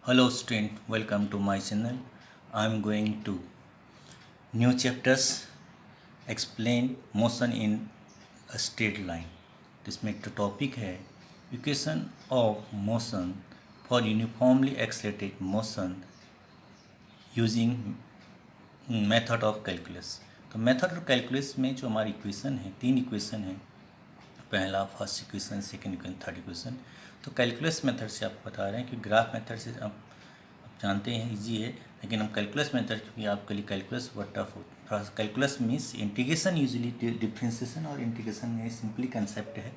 Hello student, welcome to my channel. I am going to new chapters explain motion in a straight line. जिसमें एक topic है equation of motion for uniformly accelerated motion using method of calculus. तो method of calculus में जो हमारी equation है, तीन equation है, पहला first equation, second equation, third equation. तो कैलकुलस मेथड से आपको बता रहे हैं कि ग्राफ मेथड से आप जानते हैं इजी है, लेकिन हम कैलकुलस मेथड क्योंकि आपके लिए कैलकुलस बहुत टफ हो। थोड़ा सा calculus means integration, usually differentiation और इंटीग्रेशन में सिंपली कंसेप्ट है,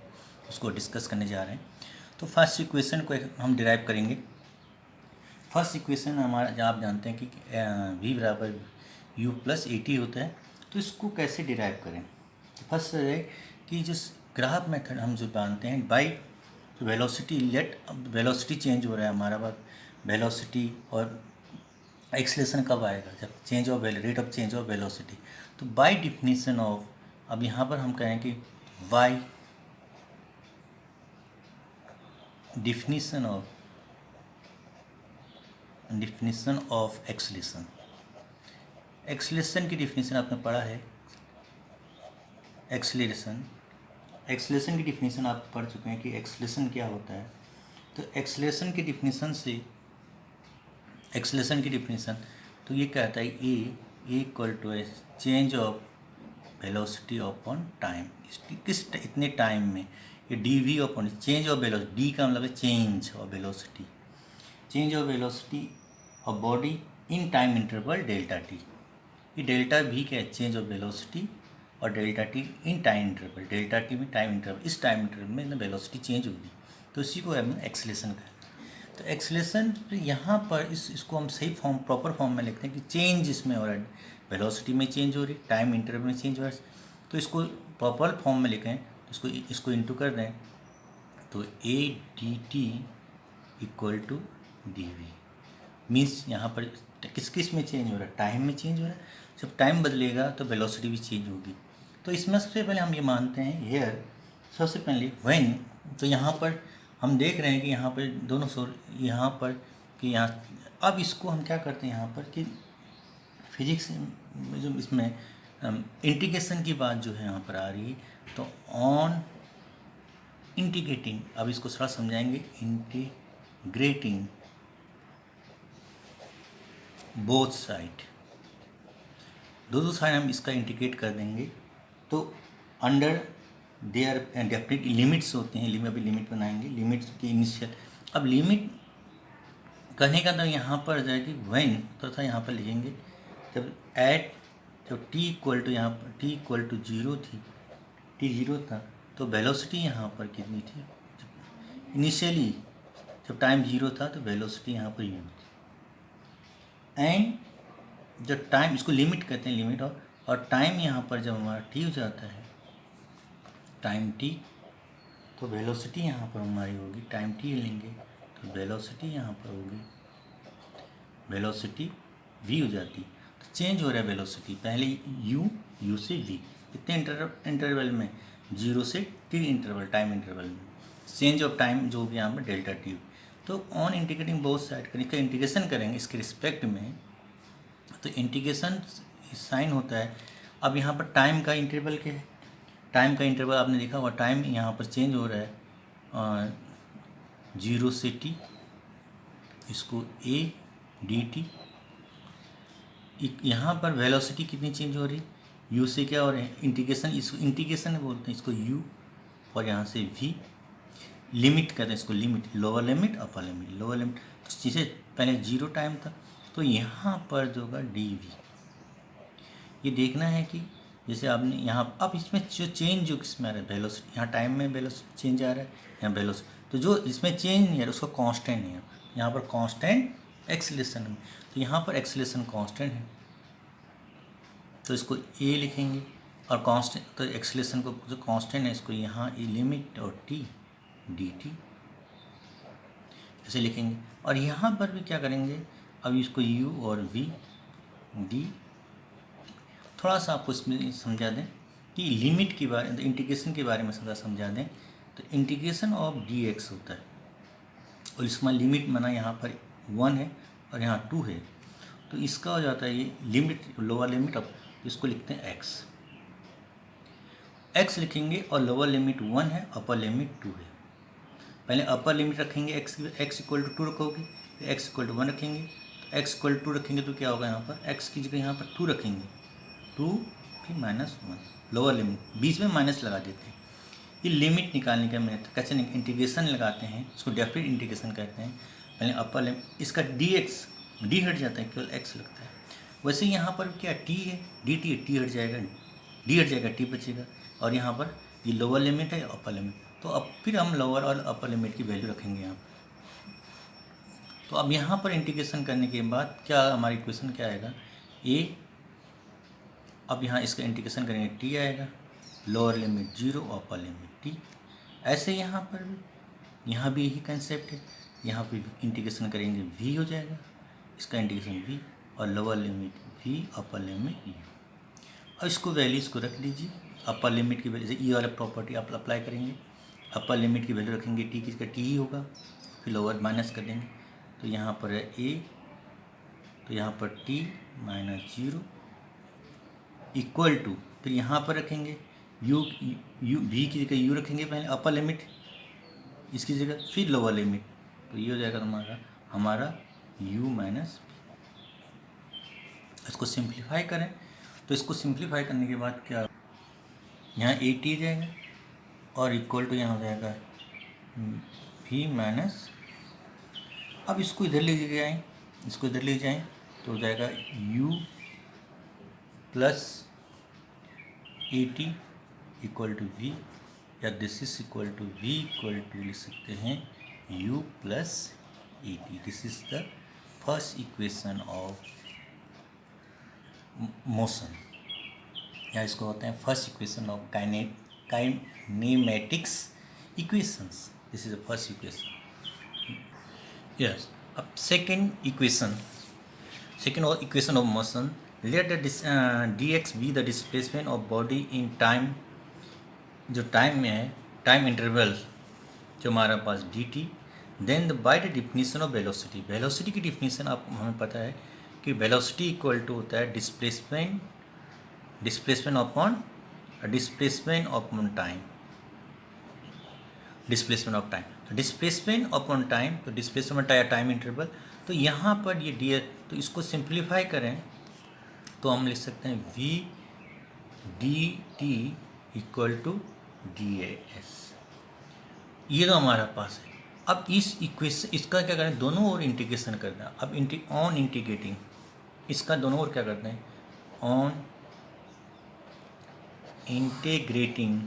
उसको डिस्कस करने जा रहे हैं। तो फर्स्ट इक्वेशन को हम डिराइव करेंगे। फर्स्ट इक्वेशन हमारा, जहाँ आप जानते हैं कि v बराबर u प्लस ए टी होता है, तो इसको कैसे डिराइव करें। तो फर्स्ट है कि जिस ग्राफ मेथड हम जो जानते हैं by velocity, let velocity change हो रहा है हमारा बात, वेलोसिटी और एक्सेलरेशन कब आएगा, जब change of rate of change of velocity. तो बाय डिफिनीशन ऑफ, अब यहाँ पर हम कहें कि by definition of acceleration. Acceleration की डिफिनीशन आपने पढ़ा है, एक्सेलरेशन की डिफिनीशन आप पढ़ चुके हैं कि एक्सेलरेशन क्या होता है। तो एक्सेलरेशन की डिफिनीशन तो ये कहता है a equal to change of velocity upon time. किस इतने टाइम में, ये d v upon change of velocity, d का मतलब है change of velocity, change of velocity of body in time interval delta t. ये डेल्टा भी क्या है, चेंज ऑफ वेलोसिटी, और delta t in time interval, delta t में time interval, इस टाइम इंटरवल में वेलोसिटी चेंज होगी, तो इसी को हमने एक्सेलरेशन कहा। तो एक्सेलरेशन यहाँ पर इसको हम सही फॉर्म, प्रॉपर फॉर्म में लिखते हैं कि चेंज इसमें हो रहा है, वेलोसिटी में चेंज हो रही, टाइम इंटरवल में चेंज हो रहा है। तो इसको प्रॉपर फॉर्म में लिखें, इसको इंटू कर दें, तो a d t equal to d v means यहाँ पर किस में चेंज हो रहा है, टाइम में चेंज हो रहा है। जब टाइम बदलेगा तो वेलोसिटी भी चेंज होगी। तो इसमें सबसे पहले हम ये मानते हैं हेयर, सबसे पहले व्हेन, तो यहाँ पर हम देख रहे हैं कि यहाँ पर दोनों यहाँ पर कि यहाँ, अब इसको हम क्या करते हैं यहाँ पर कि फिजिक्स में जो इसमें इंटीग्रेशन की बात जो है यहाँ पर आ रही है, तो ऑन इंटीग्रेटिंग, अब इसको थोड़ा समझाएंगे, इंटीग्रेटिंग बोथ साइड, दोनों साइड हम इसका इंटीग्रेट कर देंगे, तो अंडर देयर डेफिनेट लिमिट्स होते हैं, अभी लिमिट बनाएंगे, लिमिट्स की इनिशियल। अब लिमिट करने का तो यहाँ पर जाएगी व्हेन, तो था यहाँ पर लिखेंगे जब टी इक्वल टू, यहाँ पर टी इक्वल टू जीरो थी, टी जीरो था, तो वेलोसिटी यहाँ पर कितनी थी इनिशियली, जब टाइम जीरो था तो वेलोसिटी यहाँ पर यू थी। एंड जब टाइम, इसको लिमिट कहते हैं, लिमिट, और टाइम यहाँ पर जब हमारा टी हो जाता है, टाइम टी, तो वेलोसिटी यहाँ पर हमारी होगी, टाइम टी लेंगे तो वेलोसिटी यहाँ पर होगी, वेलोसिटी वी हो जाती, तो चेंज हो रहा है वेलोसिटी, पहले यू से वी, इतने इंटरवल में, जीरो से टी इंटरवल, टाइम इंटरवल में चेंज ऑफ टाइम जो भी यहाँ पर डेल्टा टी। तो ऑन इंटीग्रेटिंग बोथ साइड का इंटीग्रेशन करेंगे इसके रिस्पेक्ट में, तो इंटीग्रेशन साइन होता है। अब यहाँ पर टाइम का इंटरवल क्या है, टाइम का इंटरवल आपने देखा हुआ, टाइम यहाँ पर चेंज हो रहा है जीरो से टी, इसको ए डी टी। यहाँ पर वेलोसिटी कितनी चेंज हो रही, यू से क्या हो रहा है, इंटीग्रेशन, इसको इंटीग्रेशन बोलते हैं, इसको यू, और यहाँ से वी, लिमिट कहते हैं इसको, limit, lower limit upper limit, lower limit, जिसे पहले जीरो टाइम था, तो यहाँ पर जो होगा डी वी। ये देखना है कि जैसे आपने यहाँ, अब इसमें जो चेंज जो किस में आ रहा है, वेलोसिटी, यहाँ टाइम में वेलोसिटी चेंज आ रहा है, यहाँ वेलोसिटी, तो जो इसमें चेंज नहीं आ रहा उसका कांस्टेंट नहीं है, यहाँ पर कांस्टेंट एक्सेलरेशन है, तो यहाँ पर एक्सेलरेशन कांस्टेंट है, तो इसको ए लिखेंगे, और कांस्टेंट, तो एक्सेलरेशन को जो कांस्टेंट है इसको यहाँ ए लिमिट और टी डी टी ऐसे लिखेंगे। और यहाँ पर भी क्या करेंगे, अब इसको यू और वी डी, थोड़ा सा आपको इसमें समझा दें कि लिमिट के बारे में, इंटीग्रेशन के बारे में समझा दें, तो इंटीग्रेशन ऑफ डी एक्स होता है, और इसमें लिमिट माना यहाँ पर 1 है और यहाँ 2 है, तो इसका हो जाता है ये लिमिट, लोअर लिमिट अब इसको लिखते हैं x लिखेंगे और लोअर लिमिट 1 है, अपर लिमिट 2 है। पहले अपर लिमिट रखेंगे x इक्वल टू 2 रखोगे, फिर x इक्वल टू 1 रखेंगे, तो x इक्वल टू 2 रखेंगे तो क्या होगा, यहाँ पर x की जगह यहाँ पर 2 रखेंगे, 2 फिर -1 लोअर लिमिट, बीच में माइनस लगा देते हैं। ये लिमिट निकालने का मेथड कैसे इंटीग्रेशन लगाते हैं, इसको डेफिनेट इंटीग्रेशन कहते हैं। पहले अपर लिमिट, इसका डी हट जाता है, केवल x लगता है। वैसे यहाँ पर क्या t है, dt है, डी हट जाएगा, t बचेगा, और यहाँ पर ये लोअर लिमिट है, अपर लिमिट, तो अब फिर हम लोअर और अपर लिमिट की वैल्यू रखेंगे यहाँ पर। तो अब यहाँ पर इंटीग्रेशन करने के बाद क्या हमारी इक्वेशन क्या आएगा, a, अब यहाँ इसका इंटीग्रेशन करेंगे t आएगा, lower limit 0, upper limit t। ऐसे यहाँ पर भी, यहाँ भी यही कंसेप्ट है, यहाँ पे इंटीग्रेशन करेंगे v हो जाएगा, इसका इंटीग्रेशन v, और lower limit v, upper limit u। और इसको वैल्यूज़ को रख लीजिए, अपर लिमिट की वैल्यू से ई वाला प्रॉपर्टी आप अप्लाई करेंगे, अपर लिमिट की वैल्यू रखेंगे t की, इसका t ही होगा, फिर लोअर माइनस कर देंगे, तो यहाँ पर है a, तो यहाँ पर t -0 इक्वल टू, फिर यहाँ पर रखेंगे u v की जगह u रखेंगे, पहले अपर लिमिट इसकी जगह, फिर लोअर लिमिट, तो ये हो जाएगा हमारा u माइनस v। इसको सिंप्लीफाई करें, तो इसको सिंप्लीफाई करने के बाद क्या, यहाँ 80 जाएगा और इक्वल टू यहाँ हो जाएगा v माइनस, अब इसको इधर ले जाएँ, इसको इधर ले जाएँ तो हो जाएगा u plus 80 equal to v, या this is equal to v equal to लिख सकते हैं u plus 80। This is the first equation of motion, या इसको होते हैं first equation of kinematics equations. This is the first equation. Yes, अब second equation of motion, let the dx be the displacement of body in time, जो time में है, time interval जो हमारे पास dt, then by the definition of velocity की definition आप हमें पता है कि वेलोसिटी इक्वल टू होता है डिस्प्लेसमेंट अपॉन टाइम, तो डिस्प्लेसमेंट अपॉन टाइम, तो डिस्प्लेसमेंट टाइम इंटरवल, तो यहाँ पर ये डी, तो इसको सिंप्लीफाई करें तो हम लिख सकते हैं v dt equal to dAs, ये तो हमारा पास है। अब इस इक्वेशन, इसका क्या करें, दोनों ओर इंटीग्रेशन करना। अब ऑन इंटीग्रेटिंग, इसका दोनों ओर क्या करते हैं, ऑन इंटीग्रेटिंग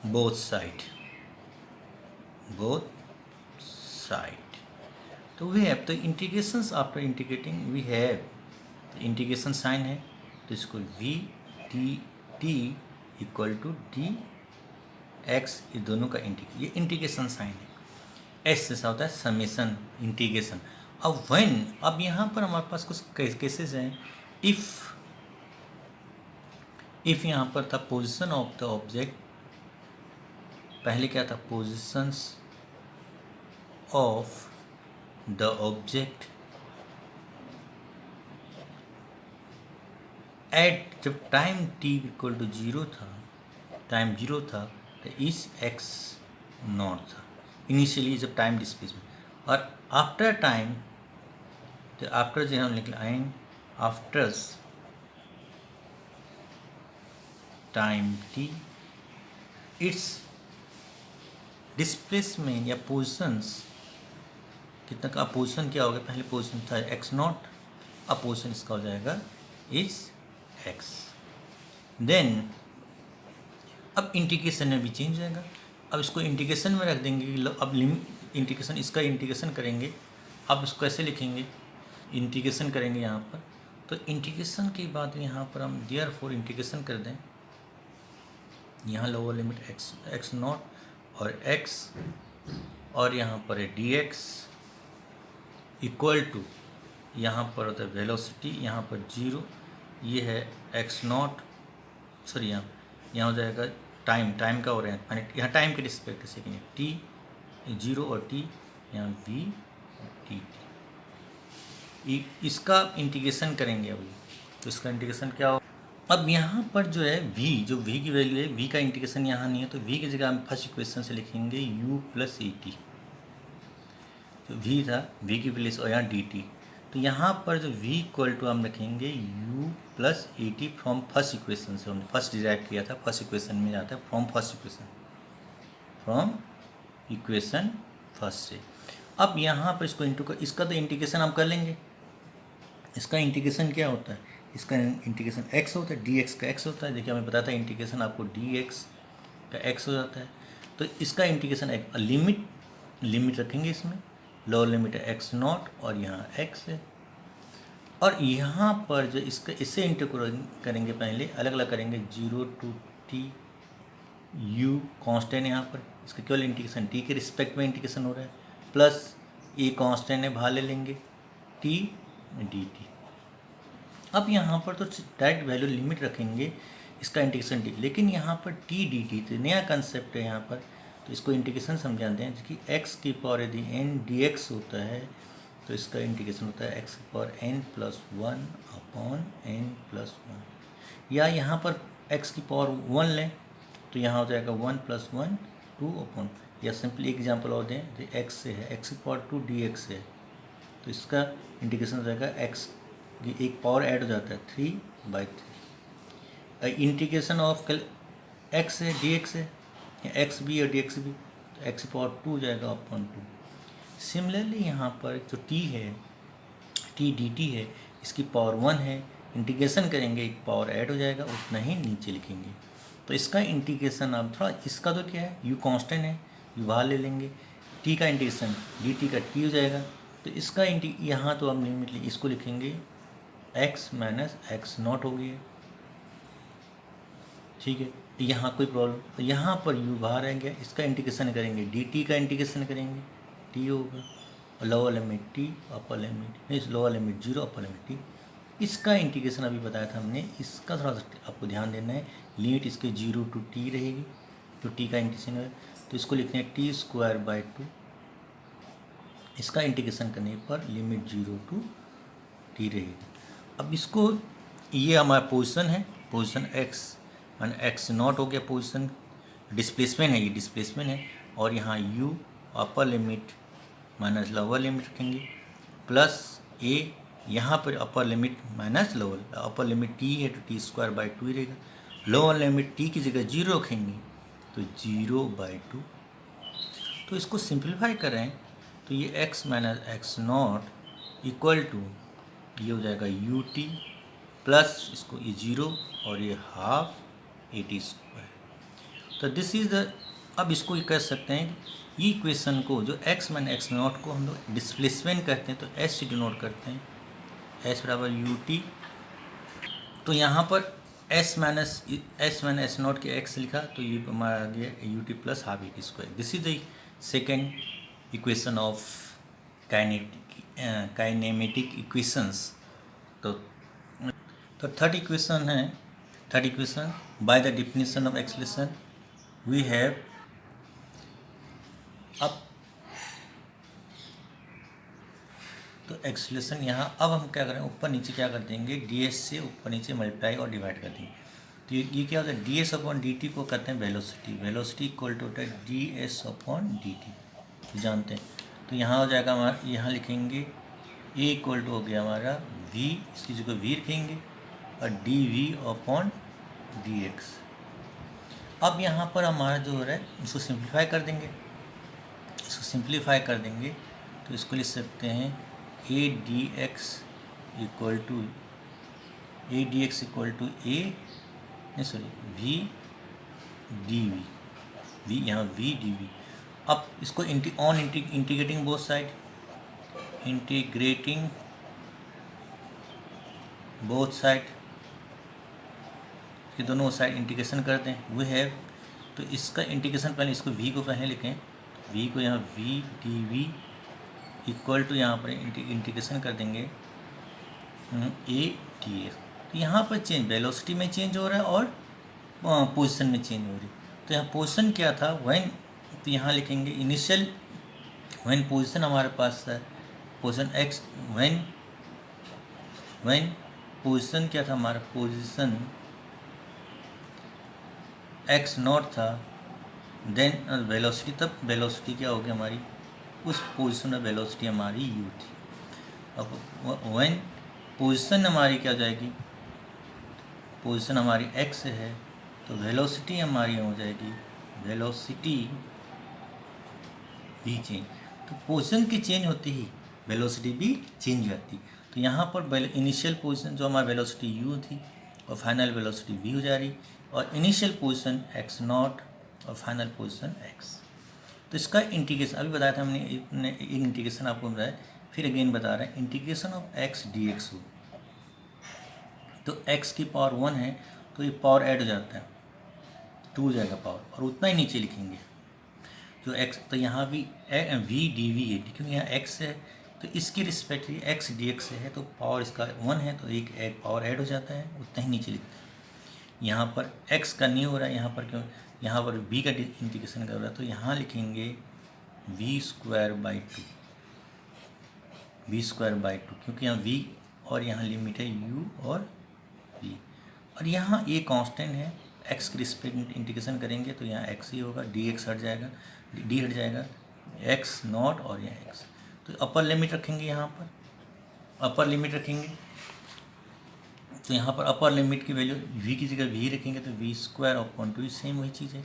बोथ साइड, तो वी हैव, तो integrations after integrating we have, integration sign है, तो इसको v t इक्वल टू डी एक्स, ये दोनों का ये इंटीग्रेशन साइन है। एस जैसा होता है समेशन इंटीग्रेशन। अब व्हेन, अब यहाँ पर हमारे पास कुछ केसेस हैं, इफ यहाँ पर था पोजीशन ऑफ द ऑब्जेक्ट, पहले क्या था, positions of the object at, जब टाइम t इक्वल टू 0 था, टाइम 0 था, तो इस x नॉट था इनिशियली जब टाइम डिस्प्लेसमेंट, और आफ्टर टाइम, तो आफ्टर जो हम लिख आएंगे, after time t it's displacement या पोजिशंस, कितना का पोजिशन क्या होगा, पहले पोजिशन था x नॉट, अब पोजिशन इसका हो जाएगा इज x। देन अब इंटीग्रेशन में भी चेंज जाएगा, अब इसको इंटीग्रेशन में रख देंगे, अब लिमिट इंटीग्रेशन, इसका इंटीग्रेशन करेंगे, अब इसको कैसे लिखेंगे, इंटीग्रेशन करेंगे यहाँ पर, तो इंटीग्रेशन के बाद यहाँ पर हम देयरफॉर इंटीग्रेशन कर दें, यहाँ लोअर लिमिट x नॉट और x, और यहाँ पर है dx इक्वल टू, यहाँ पर होता है वेलोसिटी, यहाँ पर 0, ये है x नॉट, सॉरी यहाँ हो जाएगा टाइम का हो रहा है, यहाँ टाइम के रिस्पेक्ट से t 0 और t, यहाँ v डी टी। इसका इंटीग्रेशन करेंगे अभी, तो इसका इंटीग्रेशन क्या हो। अब यहाँ पर जो है जो v की वैल्यू है, v का इंटीग्रेशन यहाँ नहीं है, तो v की जगह हम फर्स्ट इक्वेशन से लिखेंगे u प्लस ए टी। तो v था, v की प्लेस और यहाँ डी टी, तो यहाँ पर जो v इक्वल टू हम रखेंगे u plus A T from first equation से, हमने फर्स्ट डिराइव किया था, फर्स्ट इक्वेशन में जाता है फ्रॉम इक्वेशन फर्स्ट से। अब यहाँ पर इसको इंटू कर, इसका तो इंटीग्रेशन हम कर लेंगे। इसका इंटीग्रेशन क्या होता है, इसका इंटीग्रेशन x होता है, dx का x होता है। देखिए हमें पता था इंटीग्रेशन आपको dx का x हो जाता है। तो इसका इंटीग्रेशन लिमिट रखेंगे, इसमें लोअर लिमिट है x नॉट और यहाँ x है। और यहाँ पर जो इससे इंटीग्रेट करेंगे, पहले अलग अलग करेंगे, 0 to t u कांस्टेंट, यहाँ पर इसका केवल इंटीग्रेशन t के रिस्पेक्ट में इंटीग्रेशन हो रहा है, प्लस a कांस्टेंट है, बाहर ले लेंगे t dt। अब यहाँ पर तो डायरेक्ट वैल्यू लिमिट रखेंगे, इसका इंटीग्रेशन टी, लेकिन यहाँ पर टी डी टी तो नया कंसेप्ट है यहाँ पर, तो इसको इंटीग्रेशन समझाते हैं कि x की पावर यदि n dx होता है तो इसका इंटीग्रेशन होता है x की power n plus 1 upon n plus 1, या यहाँ पर x की पावर 1 लें तो यहाँ हो जाएगा 1 प्लस 1 2 अपॉन, या सिंपली एग्जाम्पल और दें जो x से है, x की पावर 2 dx है, तो इसका इंटीग्रेशन हो जाएगा x की एक पावर ऐड हो जाता है 3/3। इंटीग्रेशन ऑफ x है dx है, या x भी और dx भी, तो x की पावर 2 हो जाएगा अपॉन 2। सिमिलरली यहाँ पर जो t है, t dt है, इसकी पावर 1 है, इंटीग्रेशन करेंगे एक पावर ऐड हो जाएगा, उतना ही नीचे लिखेंगे। तो इसका इंटीग्रेशन आप थोड़ा, इसका तो क्या है u कांस्टेंट है, u बाहर ले लेंगे, t का इंटीग्रेशन dt का t हो जाएगा। तो इसका यहाँ तो हम लिमिट इसको लिखेंगे x माइनस एक्स नॉट हो गया, ठीक है। यहाँ कोई प्रॉब्लम, तो यहाँ पर u बाहर आ गया, इसका इंटीग्रेशन करेंगे dt का इंटीग्रेशन करेंगे, t होगा, lower limit t upper limit, lower limit 0 upper limit t। इसका इंटीग्रेशन अभी बताया था हमने, इसका थोड़ा सा आपको ध्यान देना है, लिमिट इसके 0 to t रहेगी, तो t का इंटीग्रेशन है, तो इसको लिखते हैं t²/2। इसका इंटीग्रेशन करने पर लिमिट 0 to t रहेगी। अब इसको, ये हमारा पोजीशन है, पोजीशन x मान x नॉट हो गया, पोजीशन डिस्प्लेसमेंट है, ये डिस्प्लेसमेंट है, और यहाँ u upper limit minus lower limit रखेंगे, प्लस a यहाँ पर upper limit minus lower, upper limit t है तो t²/2 ही रहेगा, लोअर लिमिट t की जगह 0 रखेंगे तो 0/2। तो इसको सिंप्लीफाई करें तो ये x minus x not equal to, ये हो जाएगा ut प्लस इसको ये 0 और ये हाफ AT²। तो दिस इज़ द, अब इसको ये कह सकते हैं ये इक्वेशन को, जो x माइनस एक्स नॉट को हम लोग डिस्प्लेसमेंट करते हैं तो s से डिनोट करते हैं, s बराबर ut। तो यहाँ पर s माइनस एस नॉट के x लिखा, तो ये हमारा आ गया ut plus half AT²। This is the second equation of kinematic equations. तो थर्ड इक्वेशन है, third equation, by the definition of acceleration we have, अब तो एक्सलेशन यहाँ, अब हम क्या करें, ऊपर नीचे क्या कर देंगे, ds से ऊपर नीचे मल्टीप्लाई और डिवाइड कर देंगे। तो ये क्या होता है, ds अपॉन dt को करते हैं वेलोसिटी, वेलोसिटी इक्वल टू होता है ds अपॉन dt, जानते हैं। तो यहाँ हो जाएगा हमारा, यहाँ लिखेंगे a इक्वल टू हो गया हमारा v, इसकी जगह v रखेंगे, और dv अपॉन dx। अब यहाँ पर हमारा जो हो रहा है, इसको सिंप्लीफाई कर देंगे, इसको सिंप्लीफाई कर देंगे तो इसको लिख सकते हैं a dx equal to v dv, यहाँ v dv। अब इसको integrating both side, integrating both side, ये दोनों साइड इंटीग्रेशन करते हैं, वी हैव। तो इसका इंटीग्रेशन पहले, इसको v को पहले लिखें, v को यहाँ v dv इक्वल टू, यहाँ पर इंटीग्रेशन कर देंगे a dx। तो यहाँ पर चेंज वेलोसिटी में चेंज हो रहा है और पोजीशन में चेंज हो रही है। तो यहाँ पोजीशन क्या था, व्हेन, तो यहाँ लिखेंगे इनिशियल, व्हेन पोजीशन हमारे पास है पोजीशन एक्स व्हेन पोजीशन क्या था हमारा, पोजीशन एक्स नॉट था, देन वेलोसिटी, तब वेलोसिटी क्या होगी हमारी, उस पोजीशन में वेलोसिटी हमारी u थी। अब व्हेन पोजीशन हमारी क्या हो जाएगी, पोजीशन हमारी x है, तो वेलोसिटी हमारी हो जाएगी, वेलोसिटी भी चेंज। तो पोजीशन की चेंज होती ही वेलोसिटी भी चेंज हो जाती। तो यहाँ पर इनिशियल पोजीशन जो हमारी वेलोसिटी u थी और फाइनल वेलोसिटी v हो जा रही, और इनिशियल पोजीशन x नॉट और फाइनल पोजीशन x। तो इसका इंटीग्रेशन अभी बताया था हमने, एक इंटीग्रेशन आपको बताया, फिर अगेन बता रहे हैं, इंटीग्रेशन ऑफ x dx हो, तो x की पावर 1 है तो ये पावर ऐड हो जाता है, 2 हो जाएगा पावर, और उतना ही नीचे लिखेंगे जो x, तो यहाँ भी v dv है, क्योंकि यहाँ x है तो इसके रिस्पेक्ट x dx है, तो पावर इसका 1 है तो एक पावर ऐड हो जाता है, उतना ही नीचे लिखते हैं। यहाँ पर x का नहीं हो रहा है, यहाँ पर क्यों, यहाँ पर v का इंटीग्रेशन कर रहा है, तो यहाँ लिखेंगे v² by 2, क्योंकि यहाँ v और यहाँ लिमिट है u और v, और यहाँ ये कांस्टेंट है, x के रिस्पेक्ट इंटीग्रेशन करेंगे तो यहाँ x ही होगा, dx हट जाएगा, d हट जाएगा, x नॉट और यहाँ x, तो अपर लिमिट रखेंगे, यहाँ पर अपर लिमिट रखेंगे, तो यहाँ पर अपर लिमिट की वैल्यू v की जगह v रखेंगे तो v² सेम वही चीज़ है,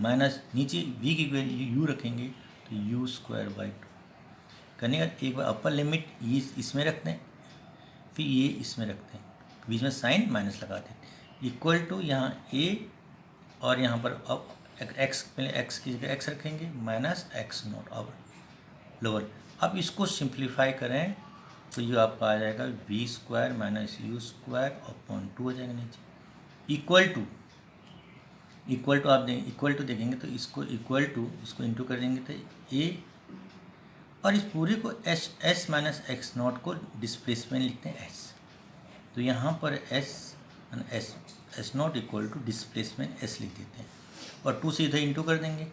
माइनस नीचे v की वैल्यू u रखेंगे तो u² by 2 करने का, एक बार अपर लिमिट ये इसमें रखते हैं, फिर ये इसमें रखते हैं, बीच में साइन माइनस लगाते हैं, इक्वल टू यहाँ a, और यहाँ पर अब x, पहले x की जगह x रखेंगे, माइनस x नॉट अब लोअर। अब इसको सिंप्लीफाई करें तो ये आपका आ जाएगा v² माइनस u² हो जाएगा नीचे, इक्वल टू आप देंगे, इक्वल टू देखेंगे तो इसको इक्वल टू, इसको इंटू कर देंगे तो a, और इस पूरे को s माइनस एक्स नॉट को डिस्प्लेसमेंट लिखते हैं s, तो यहाँ पर s not equal to displacement s लिख देते हैं, और 2 से इधर इंटू कर देंगे,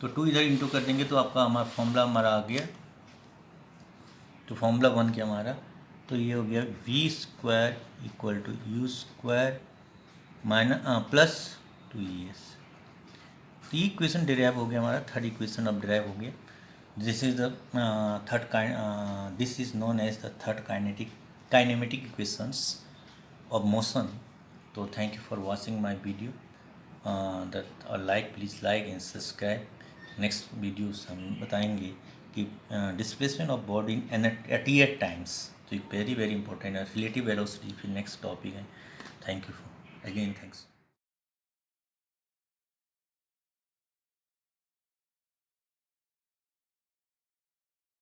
तो 2 इधर इंटू कर देंगे तो आपका हमारा फॉर्मूला हमारा आ गया, तो फॉर्मूला 1 क्या हमारा, तो ये हो गया v² equal to u² minus plus 2es। तो ये इक्वेशन डिराइव हो गया हमारा, थर्ड इक्वेशन अब डिराइव हो गया। This is the this is known as the third kinematic equations of motion. तो thank you for watching my video, please like and subscribe. Next videos हम बताएंगे कि displacement of body at year times, तो एक very important है, relative velocity फिर next topic है। Thank you for again, thanks.